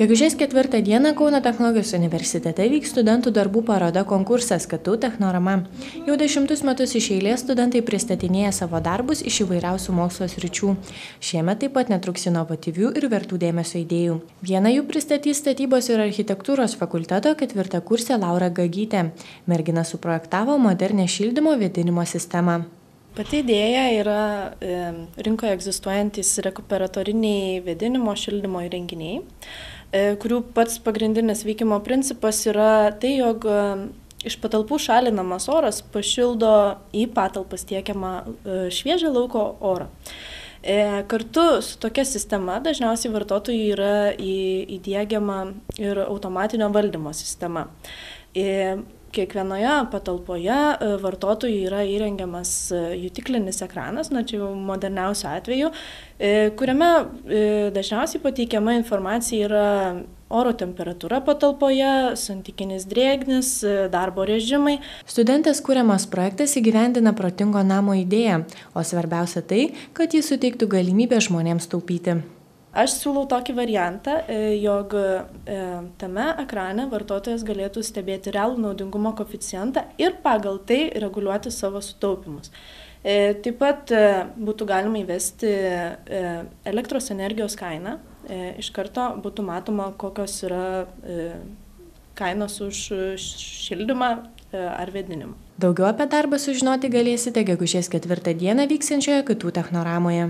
Gegužės 4 dieną Kauno technologijos universitete vyks studentų darbų paroda konkursas KTU Technorama. Jau 10 metus iš eilės studentai pristatinėja savo darbus iš įvairiausių mokslo sričių. Šiemet taip pat netruks inovatyvių ir vertų dėmesio idėjų. Vieną jų pristatys statybos ir architektūros fakulteto 4-kursė Laura Gagytė. Mergina suprojektavo modernę šildymo vėdinimo sistemą. Pati idėja yra rinkoje egzistuojantis rekuperatoriniai vėdinimo šildymo įrenginiai, kurių pats pagrindinis veikimo principas yra tai, jog iš patalpų šalinamas oras pašildo į patalpas tiekiamą šviežią lauko orą. Kartu su tokia sistema dažniausiai vartotojui yra įdiegiama ir automatinio valdymo sistema. Kiekvienoje patalpoje vartotojui yra įrengiamas jutiklinis ekranas, čia jau moderniausiu atveju, kuriame dažniausiai pateikiama informacija yra oro temperatūra patalpoje, santykinis drėgnis, darbo režimai. Studentės kuriamas projektas įgyvendina protingo namo idėją, o svarbiausia tai, kad jis suteiktų galimybę žmonėms taupyti. Aš siūlau tokį variantą, jog tame ekrane vartotojas galėtų stebėti realų naudingumo koeficientą ir pagal tai reguliuoti savo sutaupimus. Taip pat būtų galima įvesti elektros energijos kainą. Iš karto būtų matoma, kokios yra kainos už šildymą ar vėdinimą. Daugiau apie darbą sužinoti galėsite gegužės 4 dieną vyksiančioje KTU Technoramoje.